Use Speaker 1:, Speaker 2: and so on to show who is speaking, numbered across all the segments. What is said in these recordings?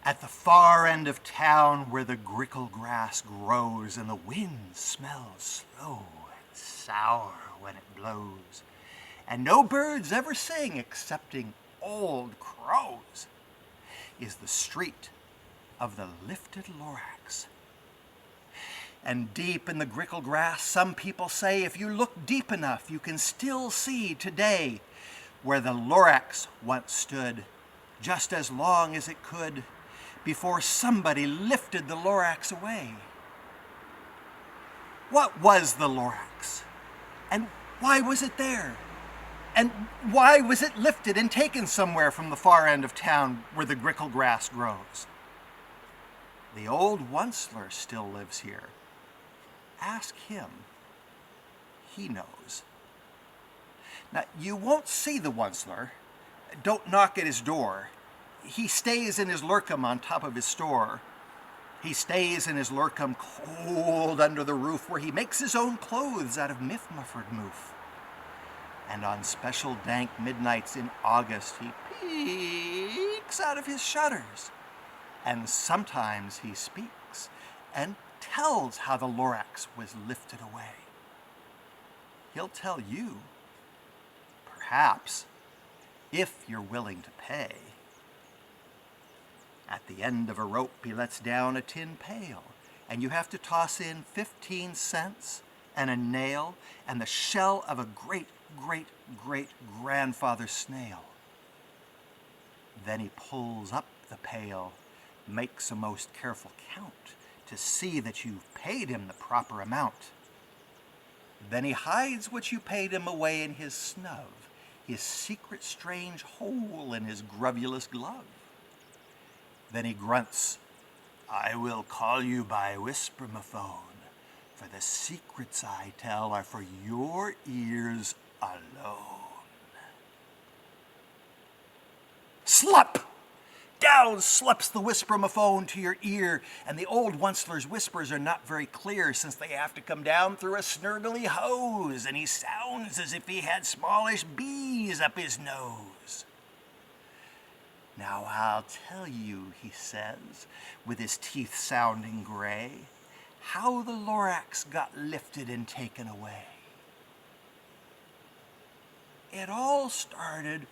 Speaker 1: At the far end of town where the grickle grass grows and the wind smells slow and sour when it blows, and no birds ever sing excepting old crows, is the street of the lifted Lorax. And deep in the grickle grass, some people say if you look deep enough, you can still see today where the Lorax once stood, just as long as it could, before somebody lifted the Lorax away. What was the Lorax? And why was it there? And why was it lifted and taken somewhere from the far end of town where the grickle grass grows? The old Onceler still lives here. Ask him. He knows. Now, you won't see the Onceler. Don't knock at his door. He stays in his lurkum on top of his store. He stays in his lurkum cold under the roof where he makes his own clothes out of miff-muffered moof. And on special dank midnights in August, he peeks out of his shutters. And sometimes he speaks and tells how the Lorax was lifted away. He'll tell you, perhaps, if you're willing to pay. At the end of a rope, he lets down a tin pail, and you have to toss in 15 cents and a nail and the shell of a great-great-great-grandfather snail. Then he pulls up the pail, makes a most careful count to see that you've paid him the proper amount. Then he hides what you paid him away in his snub, his secret strange hole in his grubulous glove. Then he grunts, "I will call you by whisper-mophone, for the secrets I tell are for your ears alone." Slap! Down slups the whisper-mophone to your ear, and the old Onceler's whispers are not very clear since they have to come down through a snurgly hose, and he sounds as if he had smallish bees up his nose. "Now I'll tell you," he says, with his teeth sounding gray, "how the Lorax got lifted and taken away. It all started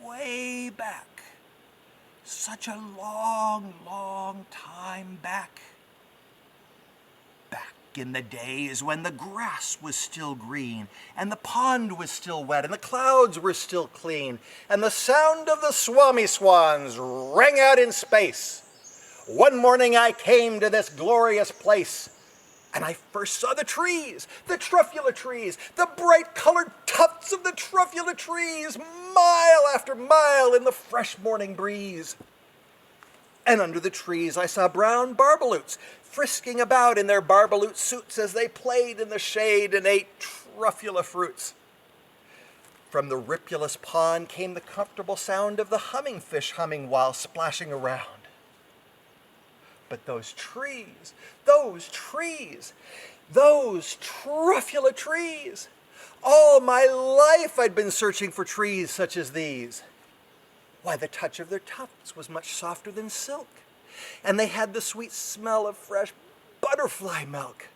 Speaker 1: way back, such a long, long time back. Back in the days when the grass was still green, and the pond was still wet, and the clouds were still clean, and the sound of the swami swans rang out in space. One morning I came to this glorious place, and I first saw the trees, the truffula trees, the bright-colored tufts of the truffula trees, mile after mile in the fresh morning breeze. And under the trees I saw brown barbaloots frisking about in their barbaloot suits as they played in the shade and ate truffula fruits. From the ripulous pond came the comfortable sound of the humming-fish humming while splashing around. But those trees, those truffula trees, all my life I'd been searching for trees such as these. Why, the touch of their tufts was much softer than silk, and they had the sweet smell of fresh butterfly milk.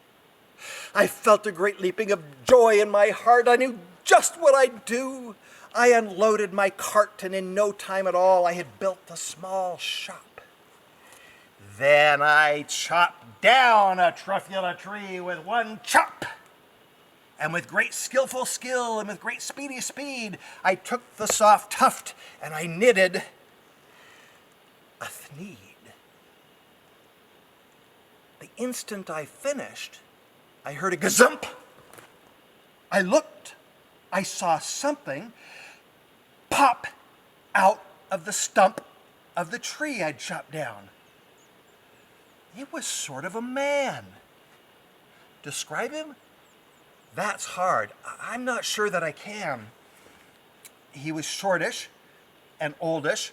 Speaker 1: I felt a great leaping of joy in my heart. I knew just what I'd do. I unloaded my cart, and in no time at all I had built a small shop. Then I chopped down a truffula tree with one chop. And with great skillful skill and with great speedy speed, I took the soft tuft and I knitted a thneed. The instant I finished, I heard a gazump. I looked. I saw something pop out of the stump of the tree I'd chopped down. It was sort of a man. Describe him? That's hard. I'm not sure that I can. He was shortish and oldish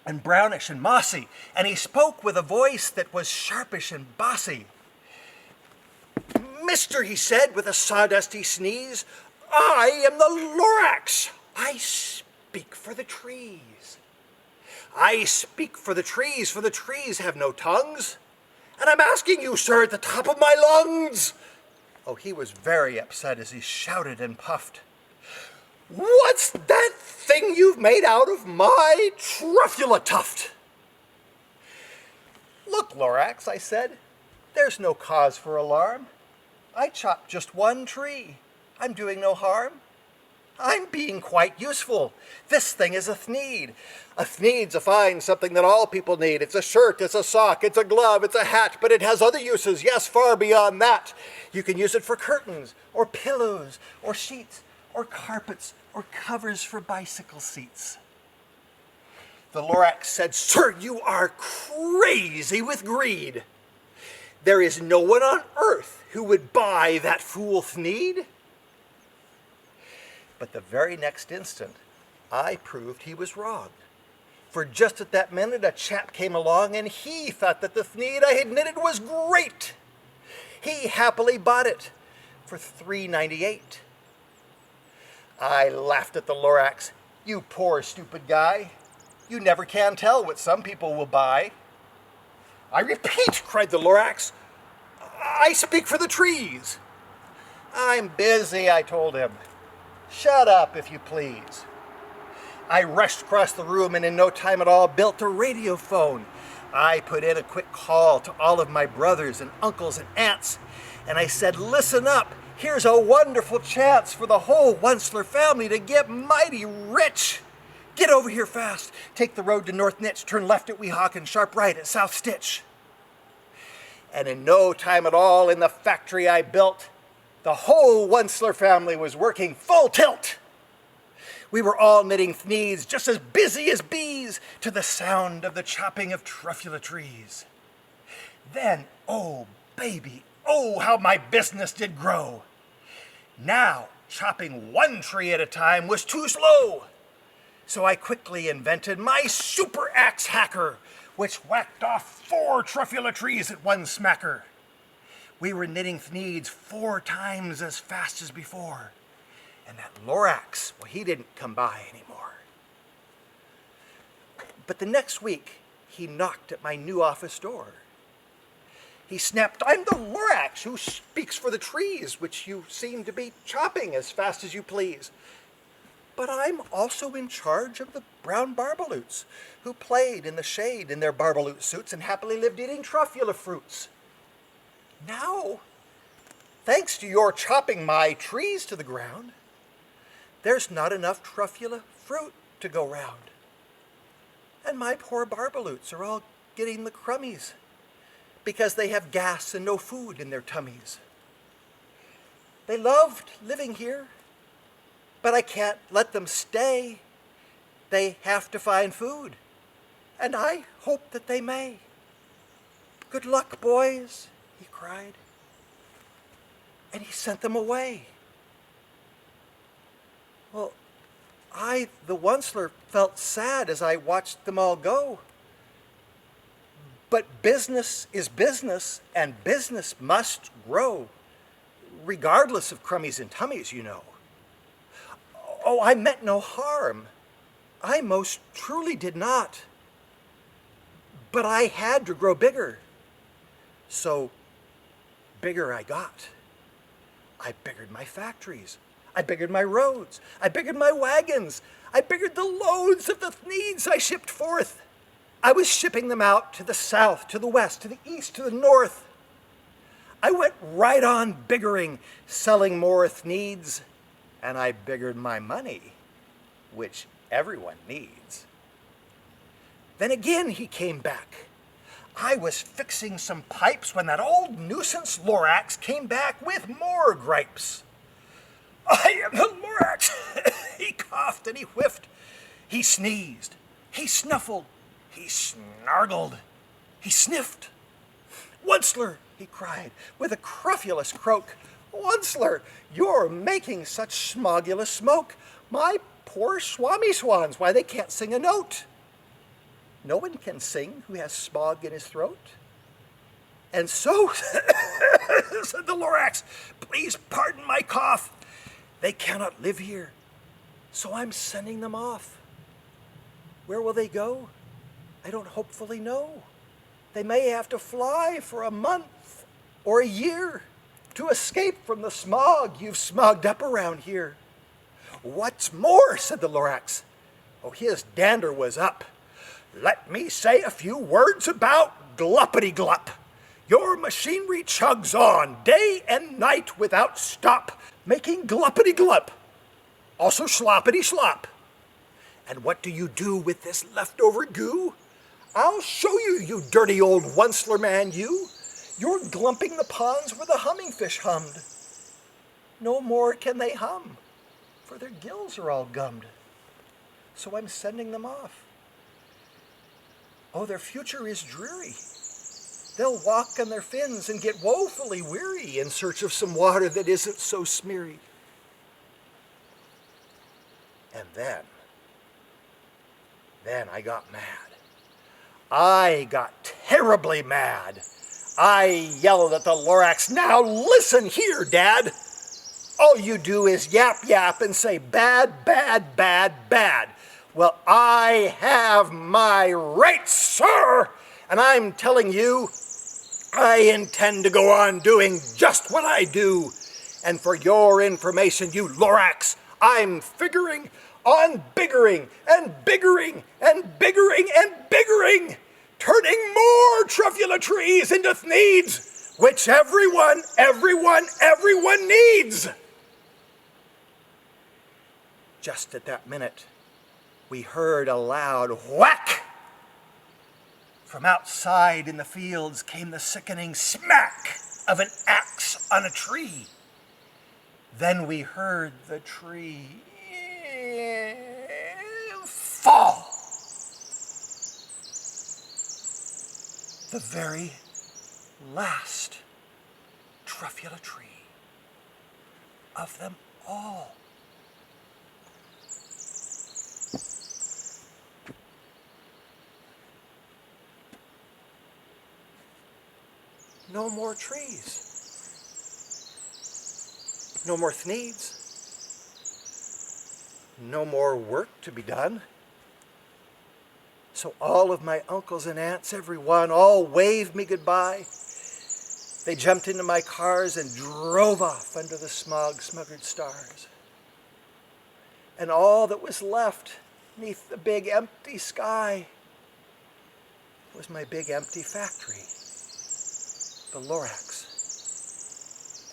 Speaker 1: and brownish and mossy, and he spoke with a voice that was sharpish and bossy. "Mister," he said with a sawdusty sneeze, "I am the Lorax. I speak for the trees. I speak for the trees have no tongues. And I'm asking you, sir, at the top of my lungs. Oh, he was very upset as he shouted and puffed. What's that thing you've made out of my truffula tuft? Look, Lorax, I said, there's no cause for alarm. I chopped just one tree. I'm doing no harm. I'm being quite useful. This thing is a thneed. A thneed's a fine something that all people need. It's a shirt, it's a sock, it's a glove, it's a hat, but it has other uses, yes, far beyond that. You can use it for curtains, or pillows, or sheets, or carpets, or covers for bicycle seats. The Lorax said, Sir, you are crazy with greed. There is no one on earth who would buy that fool thneed. But the very next instant, I proved he was wrong. For just at that minute, a chap came along and he thought that the thneed I had knitted was great. He happily bought it for $3.98. I laughed at the Lorax. You poor stupid guy. You never can tell what some people will buy. I repeat, cried the Lorax, I speak for the trees. I'm busy, I told him. Shut up, if you please. I rushed across the room and in no time at all built a radio phone. I put in a quick call to all of my brothers and uncles and aunts, and I said, listen up, here's a wonderful chance for the whole Onceler family to get mighty rich. Get over here fast. Take the road to North Nitch, turn left at Weehawken, and sharp right at South Stitch. And in no time at all in the factory I built, the whole Onceler family was working full tilt. We were all knitting thneeds, just as busy as bees, to the sound of the chopping of truffula trees. Then, oh baby, oh how my business did grow. Now, chopping one tree at a time was too slow. So I quickly invented my super axe hacker, which whacked off 4 truffula trees at one smacker. We were knitting thneeds 4 times as fast as before. And that Lorax, well, he didn't come by anymore. But the next week, he knocked at my new office door. He snapped, I'm the Lorax who speaks for the trees, which you seem to be chopping as fast as you please. But I'm also in charge of the brown barbaloots, who played in the shade in their barbaloot suits and happily lived eating truffula fruits. Now, thanks to your chopping my trees to the ground, there's not enough truffula fruit to go round. And my poor barbaloots are all getting the crummies because they have gas and no food in their tummies. They loved living here, but I can't let them stay. They have to find food, and I hope that they may. Good luck, boys, he cried, and he sent them away. Well, I, the Onceler, felt sad as I watched them all go. But business is business, and business must grow, regardless of crummies and tummies, you know. Oh, I meant no harm. I most truly did not. But I had to grow bigger. So, bigger I got. I biggered my factories. I biggered my roads. I biggered my wagons. I biggered the loads of the thneeds I shipped forth. I was shipping them out to the south, to the west, to the east, to the north. I went right on biggering, selling more thneeds, and I biggered my money, which everyone needs. Then again he came back. I was fixing some pipes when that old nuisance Lorax came back with more gripes. I am the Lorax. He coughed and he whiffed. He sneezed. He snuffled. He snargled. He sniffed. Onceler, he cried with a cruffulous croak. Onceler, you're making such smogulous smoke. My poor swami swans, why they can't sing a note. No one can sing who has smog in his throat. And so, said the Lorax, please pardon my cough. They cannot live here, so I'm sending them off. Where will they go? I don't hopefully know. They may have to fly for a month or a year to escape from the smog you've smogged up around here. What's more, said the Lorax. Oh, his dander was up. Let me say a few words about gluppity-glup. Your machinery chugs on day and night without stop, making gluppity-glup, also sloppity-slop. And what do you do with this leftover goo? I'll show you, you dirty old Onceler man, you. You're glumping the ponds where the humming fish hummed. No more can they hum, for their gills are all gummed. So I'm sending them off. Oh, their future is dreary. They'll walk on their fins and get woefully weary in search of some water that isn't so smeary. And then I got mad. I got terribly mad. I yelled at the Lorax, now listen here, Dad. All you do is yap yap and say bad, bad, bad, bad. Well, I have my rights, sir, and I'm telling you, I intend to go on doing just what I do. And for your information, you Lorax, I'm figuring on biggering and biggering and biggering and biggering, turning more truffula trees into thneeds, which everyone needs. Just at that minute, we heard a loud whack. From outside in the fields came the sickening smack of an axe on a tree. Then we heard the tree fall. The very last truffula tree of them all. No more trees. No more thneeds. No more work to be done. So all of my uncles and aunts, everyone, all waved me goodbye. They jumped into my cars and drove off under the smog-smuggered stars. And all that was left neath the big empty sky was my big empty factory, the Lorax,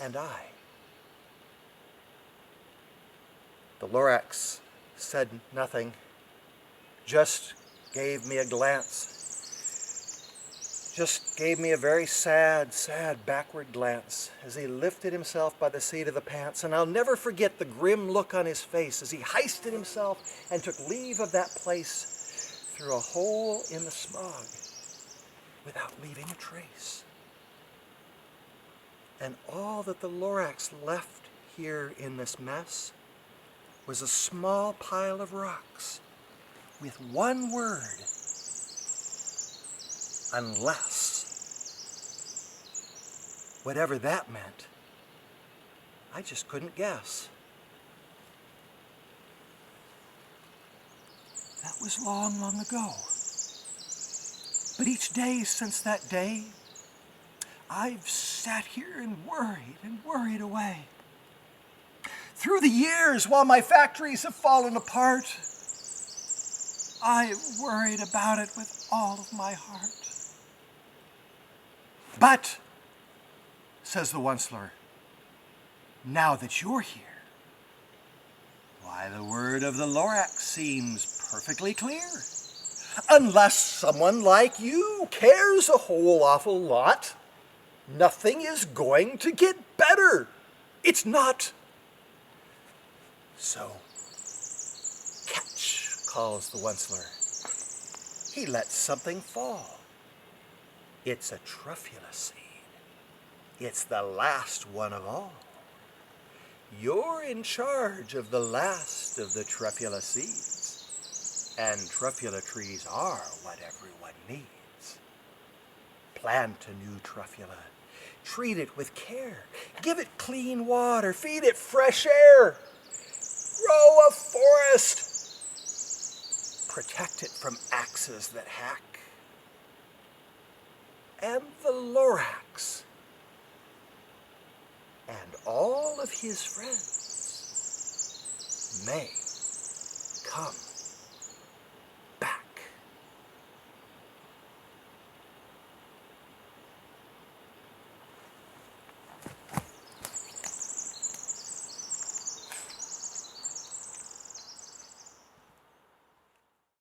Speaker 1: and I. The Lorax said nothing, just gave me a glance. Just gave me a very sad, sad backward glance as he lifted himself by the seat of the pants, and I'll never forget the grim look on his face as he hoisted himself and took leave of that place through a hole in the smog without leaving a trace. And all that the Lorax left here in this mess was a small pile of rocks with one word: unless. Whatever that meant, I just couldn't guess. That was long, long ago. But each day since that day, I've sat here and worried away. Through the years, while my factories have fallen apart, I've worried about it with all of my heart. But, says the Onceler, now that you're here, why, the word of the Lorax seems perfectly clear. Unless someone like you cares a whole awful lot, nothing is going to get better. It's not. So, catch, calls the Onceler. He lets something fall. It's a truffula seed. It's the last one of all. You're in charge of the last of the truffula seeds. And truffula trees are what everyone needs. Plant a new truffula. Treat it with care. Give it clean water. Feed it fresh air. Grow a forest. Protect it from axes that hack and the Lorax and all of his friends may come